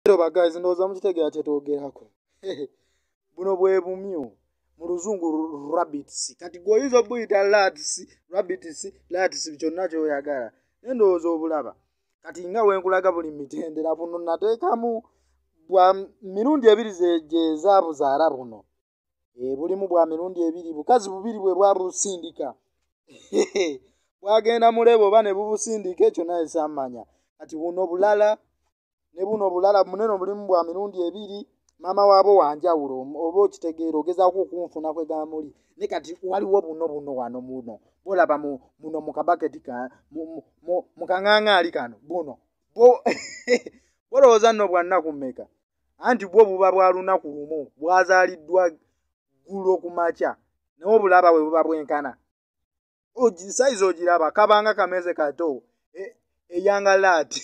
Roba guys ndoza mukitegera kyetwogerako. Buno bwe bumyu mu luzungu rabbits. Kati goyizo buyita rabbits byonna kyoyagala. Ndowooza obulaba. Kati nga wenkulaga buli mitendera buno nateekamu bwa mirundi ebiri gye zaabuzaala buno. Bulimu bwa mirundi ebiri bukazi bubiri bwe bwabusindika. Bwagenda mulebo oba ne bubusindika ekyo naye sammanya. Kati buno bulala ne buno bulala muneno bulimu bwa mirundi ebiri. Mama waabo wanjawulo oba okitegeera ogezaako okunfuna kwe gamuli. Ne kati waliwo buno wano muno. Bolaba muno mu kabaketi mu kaŋŋaŋaali kano buno. Bolowooza nno bwa nnaku mmeka? Anti bwo buba bwa lunaku lumu bwazaaliddwa ggulo ku makya. Naye obulaba bwe buba bwenkana. Sayizi ogiraba kabanga kameze kato. Eyangalaati.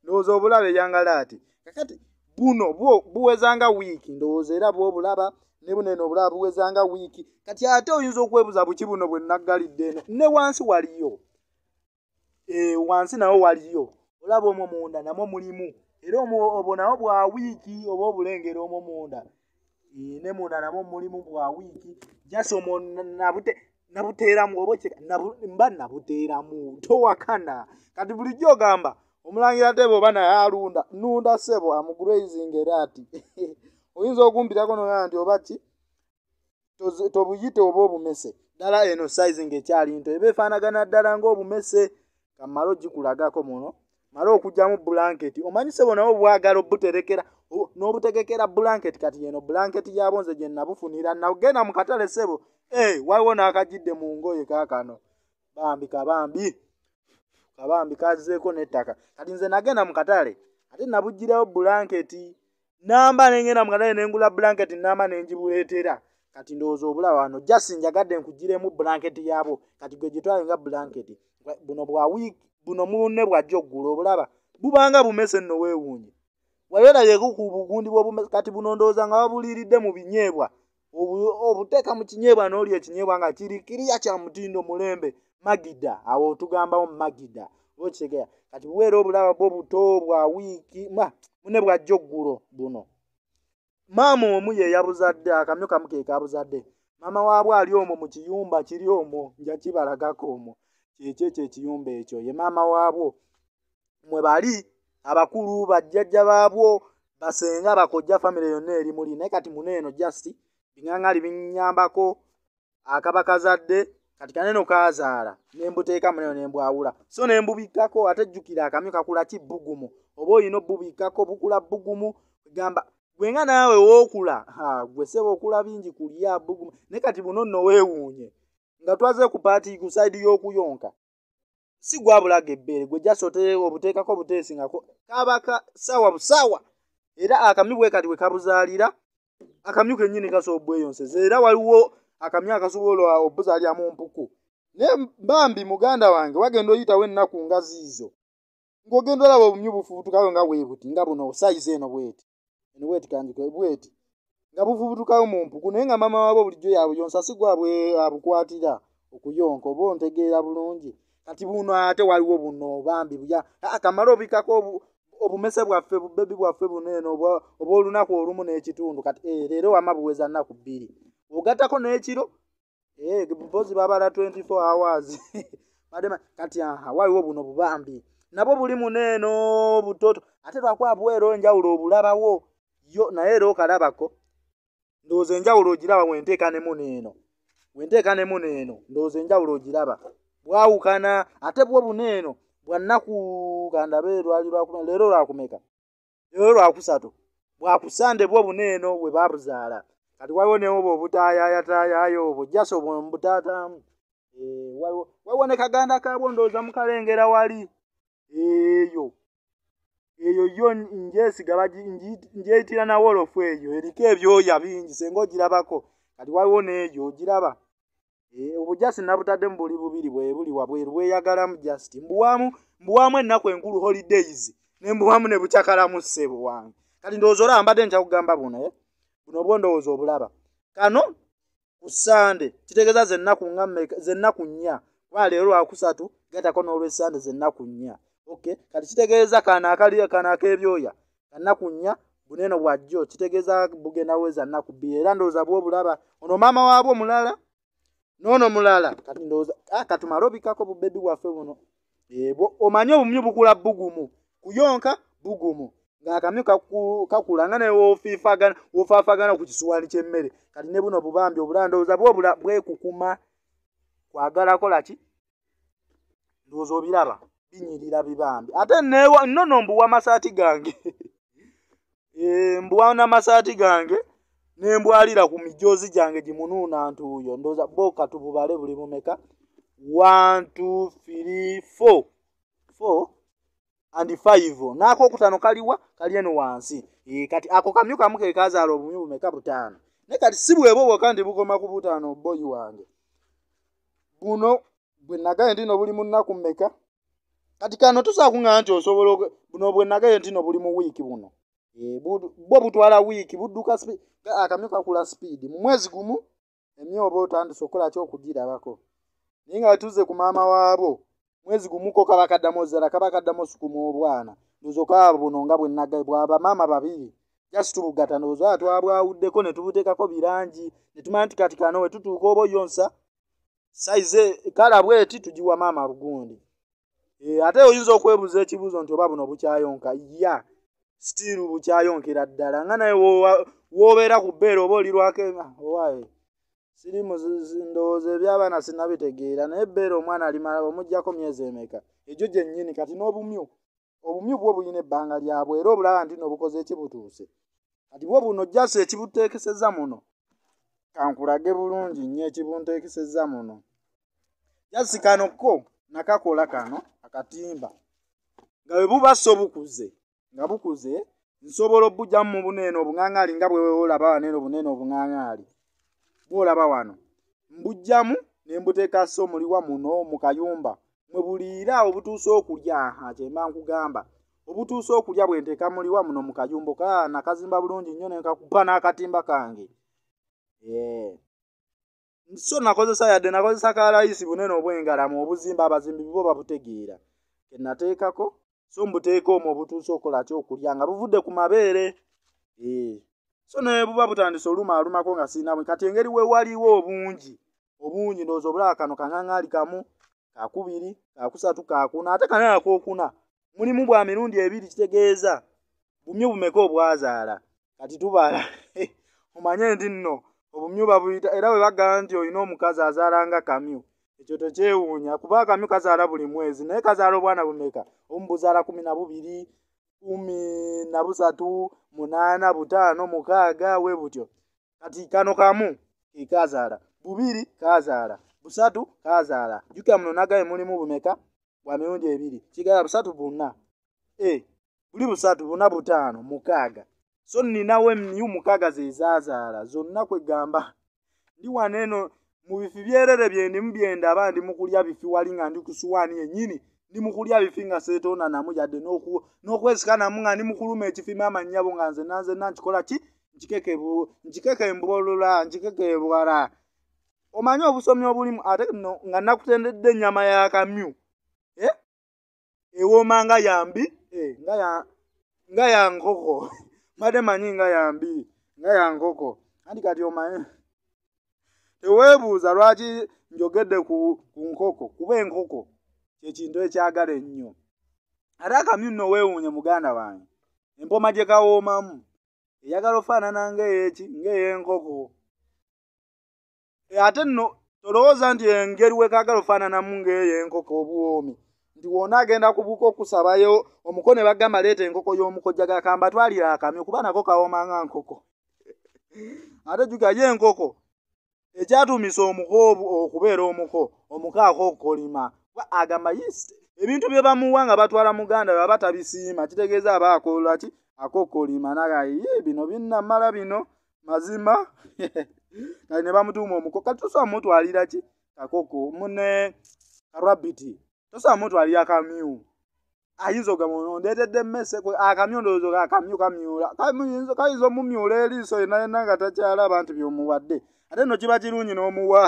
Ndowooza obulaba eyangalaati. Kakati buno buwezanga wiiki ndowooza era bw'obulaba ne buneno obulaba buwezanga wiiki. Kati ate oyinza okwebuza buki buno bwe naggalidde eno. Ne wansi waliyo. Wansi nawo waliyo. Olaba omwo munda namwo mulimu. Era obwo nawo bwa wiiki oba obulengera omwo munda. Ne munda namwo mulimu bwa wiiki. Jasi omwo nabuteeramu oba mba nabuteeramu towakana. Kati bulijjo ogamba omulangira te bw'oba naye alunda nunda ssebo amugrazing era ati oyinza okumpitako nogaa nti oba ki tobuyite oba obumese ddala eno sizing ekyali nto eba efaanagana ddala ng'obumese kamala ogikulagako muno mala okugyamu blanketi omanyi ssebo nawo bwagala obuterekera n'obutegekera blanketi kati eno blanketi yabo nze gye nabufunira nagenda mu katale ssebo waliwo n'akagidde mu ngoye kaakano kabambi kazzeeko n'ettaka kati nze nagenda mu katale ate nabugirayo blanketi namba nengenda mu katale nengula blanketi namba nengibuleetera kati ndowooza obulaba wano jasi njagadde nkugiremu blanketi yaabo kati gwe gitwale nga blanketi buno bwa wiiki buno munne bwajja oggula obulaba bubanga bumese nno weewuunye wayolageko ku bugundi bw'obumese kati buno ndowooza nga babuliiridde mu binyeebwa obuteeka mu kinyeebwa n'oli ekinyeebwa nga kiriya kya mutindo mulembe magida awo otugambawo magida okitegeera kati buweera obulaba bwo buto bwa wiiki munne bwajja oggulo buno maama omu ye yabuzadde akamyu kamu ke kabuzadde maama waabwe ali omwo mu kiyumba kiri omwo nja kibalagako omwo kyekyo ekiyumba ekyo ye maama waabwo mwe bali abakulu bajjajja baabwo basenga bakojja famire yonna eri muli naye kati muneeno just biŋŋaŋali binnyambako akaba kazadde kati kaneno kaazaala nembuteeka muneeno nembwawula so nembubikkako ate jjukira akamyu kakula ki bbugumu oba olina obbubikkako bukula bbugumu gamba gwenga naawe wookula gwe ssebo okula bingi kulya bbugumu naye kati buno nno weewuunye nga twaze ku paati ku sayidi y'okuyonka si gwabulaga ebbeere gwe jasote obuteekako buteesingako kabaka sawa busawa era akamyu bwe kati bwe kabuzaalira akamyu kennyini kasobola obweyonseza era waliwo akamyu akasobola obuzaalira mu mpuku naye bambi muganda wange wagenda oyitawo ennaku nga ziizo ng'ogenda olaba obumyu bufubutukayo nga weebuti nga buno sayizi eno bweti kanjike bweti nga bufubutukayo mu mpuku naye nga maama waabo bulijjo yabuyonsa si gwabwe abukwatira okuyonka oba ontegeera bulungi kati buno ate waliwo buno bambi buya akamala obikako obumese bwaffe bubebi bwaffe buneeno oba olunaku olumu n'ekitundu kati leero wama buweza nnaku 2 ogattako n'ekiro mpozi babala 24 hours badema kati waliwo buno bubambi nabwo buli muneeno butoto ate lwakuba bwero enjawulo obulabawo yo naye era okalabako ndowooza enjawulo ogiraba wenteeka ne muneeno ndowooza enjawulo ogiraba bwawukana ate bwo buneeno bwannaku kandabe leero lwakumeka leero lwakusatu bwakusande bwo buneeno bwe babuzaala kati waliwo newo bwe obutaayayataayayo obwo jasi obwo mbutaataamu waliwo ne kaganda kaabwo ndowooza mukalengera wali eyo yo njesiga njeyitira na wolofu eyo eriko ebyoya bingi senga ogirabako kati waliwo n'eyo ogiraba obujasi nabutadde mu buli bubiri bwe buli wabweru bweyagalamu just mbuwaamu ennaku enkulu holidays ne mbuwaamu ne bukyakalamu ssebo wange kati ndowooza olaba mbadde nkyakugamba buno bwo ndowooza obulaba kano ku Sande kitegeeza zennaku 4 kuba leero lwakusatu gatako n'olw'Esande zennaku 4 okay kati kitegeeza kana akebyoya kanakunya buneno bwajjo kitegeeza bugenda weza nnaku bbiri era ndowooza bw'obulaba ono maama waabwo mulala n'ono mulala kati ndowooza katumale obikako bubebi bwaffe buno omanye obumyu bukula bugumu kuyonka bugumu ng'akamyu kakula nga newofaafagana ku kisuwaani ky'emmere kati ne buno bubambi obulala ndowooza bwekukuma kwagala kolaki ndowooza obiraba binyirira bibambi ate nnono mbuwa masaati gange mbuwa n'amasaati gange nembwalira ku mijoozi gyange gimunuuna ntuuyo ndowooza boka tububale buli mumeka 1 2 3 4 and 5 naako okutano kaliwa kali eno wansi kati ako kamyu kamu ke kazaala obumyu bumeka butaano ne kati si bwebo bwokka ndi bukoma ku butaano boyi wange buno bwe nagaye ndino buli mu nnaku mmeka kati kano tusaakuŋŋaa nti osobola buno bwe nagaye ntino buli mu wiiki buno bwo butwala wiiki budduka akamyu kakula sipiidi mu mwezi gumu emyoba otandise okukola ki okugirabako naye nga tuze ku maama waabo mwezi gumuko kaba kaddamu ozala kaba kaddamu osukuma obwana ndozo kaabo buno nga bwe nagaye bwaba maama babiri just tubugata ndozo twabwawuddeko ne tubuteekako birangi ne tumanya nti kati kano we tutuuka oba oyonsa saize kala bweti tugiwa maama bugundi ate oyinza okwebuuza ekibuuzo nti oba buno bukyayonka ya still bukyayonkera ddala nga naye woobeera ku bbeere oba olirwako owaye siri ndowooza ebyabaana sinabitegeera naye ebbeere omwana alimala omuggyako myezi emeka egyo gyennyini kati n'obumyu bwo buyina ebbanga lyabwe era obulaba nti nobukoze ekibutuuse kati bwo buno jasi ekibuteekesezza muno kankulage bulungi nnyo ekibunteekesezza muno jasi kano ko nakakola kano akatimba nga bwe buba so bukuze nga bukuze nsobola obujjamu mu buneeno obuŋaŋaali nga bwe olaba waneeno buneeno obuŋaŋaali bwolaba wano mbujjamu ne mbuteeka so muliwa muno mu kayumba mwe buliira obutuuse okulya kyemba nkugamba obutuuse okulya bwe nteeka muliwa muno mu kayumba nakazimba bulungi nnyo ne nkakupa n'akatimba kange so nakozesa yadde nakozesa ka layisi bunene obw'engalamu obuzimba abazimbi bo babutegeera ke nateekako so mbuteeka omwo obutuuse okola ki okulya nga buvudde ku mabeere so ne buba butandise olumaalumako nga siinamu kati engeri we waliwo obungi ndowooza obulaba kano kaŋaŋaali kamu kakubiri kakusatu kakuna ate kanene akookuna mulimu bwa mirundi ebiri kitegeeza bumyu bumeka obwazaala kati tubala omanye nti nno obumyu babuyita era bwe bagamba nti olina omukazi azaala nga kamyu ekyo tekyewuunya kuba akamyu kazaala buli mwezi naye kazaala obwana bumeka omu buzaala 12 13 8 5 Mukaga we butyo kati kano kamu kazaala bubiri kazaala busatu kazaala juka muno nagaye mulimu bumeka bwa mirundi ebiri kigala busatu buna buli busatu buna butaano Mukaga so ninawe myu Mukaga zezazaala zonna kwegamba ndi waneeno mu bifi byerere byendi mubyenda abandi mukulya bifi wali nga ndi ku suwaani yennyini ndi mukulya bifi nga seetoona namu yadde n'okwesika namu nga ndi mukuluma ekifi maama nnyabo nga nze nkikola ki nkikeke embolola nkikeke ebwala omanyi obusomi obulimu ate no nga nakutendedde ennyama y'akamyu ewooma nga yambi nga ya nkoko made manyi nga yambi nga ya nkoko andi kati omanyi teweebuuza lwaki njogedde ku nkoko kuba enkoko kyekintu ekyagala ennyo ate akamyu nno weewuunye muganda wange empoma gye kawoomamu eyagala ofaanana ng'ey'enkoko ate nno tolowooza nti engeri we kaagala ofaananamu ng'ey'enkoko obuwoomi nti wonna agenda kubuuka okusabayo omuko ne bagamba leeta enkoko y'omukojja gakamba twalira akamyu kuba nako kawooma nga nkoko ate jugayo enkoko ekyatuumisa omuko okubeera omuko akookolima agamba ebintu bye bamuwa nga batwala muganda baba tabisiima kitegeeza aba akola ki akookolima nagaye bino binnamala bino mazima kati ne bamutuuma omuko kati tosobola mutwalira ki kakoko mune karabiti tosobola mutwalira akamyu ayinza ogamba ondeetedde emmese akamyu ndowooza akamyu kamyula kayinza omumyula eriiso yenna nga takyalaba nti byomuwadde ate nno kiba kirungi n'omuwa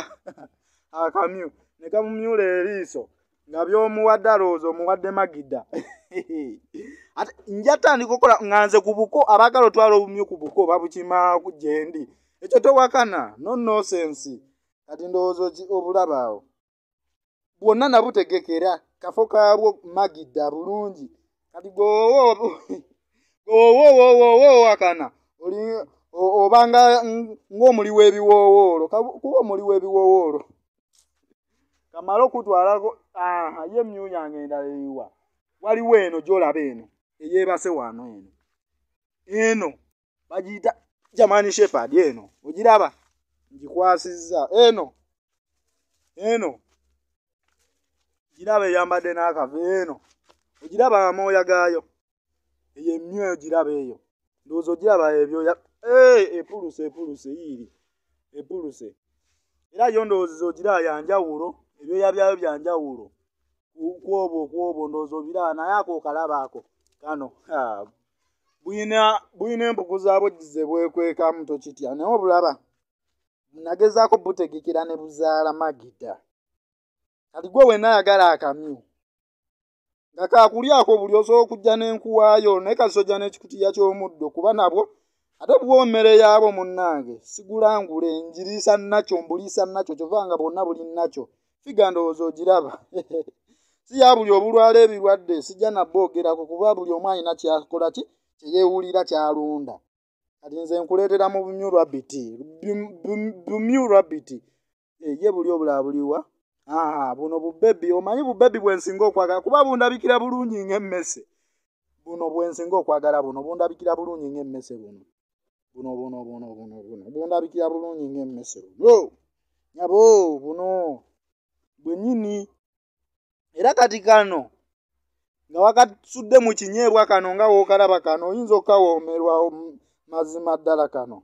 akamyu ne kamumyula eriiso nga by'omuwadde alowooza omuwadde magida ate njatandika okukola nganze ku buko abaagala otwala Obumyu ku buko babukima gyendi ekyo towakana no nonsense kati ndowooza obulaba awo bwonna nabutegekera kafo kaabwo magidda bulungi kati wakana oli obanga ng'omuli w'ebiwoowoolo kuba omuli w'ebiwoowoolo kamala okutwalako ye Myu yange endala eyiwa waliwo eno gy'olaba eno eyeebase wano eno bagiyita German Shepherd eno ogiraba ngikwasizza eno giraba eyambadde n'akava eno ogiraba amooya gaayo eyo Myu ogiraba eyo ndowooza ogiraba ebyoya epuluse yiiri epuluse era yo ndowooza ogiraba yanjawulo ebyoya byayo byanjawulo kwobo ndowooza obiraba naye ako kalaba ako kano buyina empuku zaabwo gizebwekwekamu tokitya naye obulaba nagezaako butegekera ne buzaala Magidda kati gwe wenna ayagala akamyu nga kakulyako buli osobola okujja n'enkuwaayo naye kasojja n'ekikutiya ky'omuddo kuba nabwo ate bwo mmere yaabo munnange sigulangule njiriisa nakyo mbuliisa nakyo kyova nga bwonna buli nakyo figa ndowooza ogiraba si ya buli obulwala ebirwadde sijja naboogerako kuba buli omu alina kyakola kyeyeewulira kyalunda kati nze nkuleetera mu Bumyu Rabbit ye buli obulaba buliwa buno bubbebi omanyi bubbebi bwensinga okwagala kuba bundabikira bulungi ng'emmese buno bwensinga okwagala buno bundabikira bulungi ng'emmese buno bundabikira bulungi ng'emmese buno nyabo buno bwennyini era kati kano nga wakasudde mu kinyeebwa kano nga wookalaba kano oyinza okawoomerwa mazima ddala kano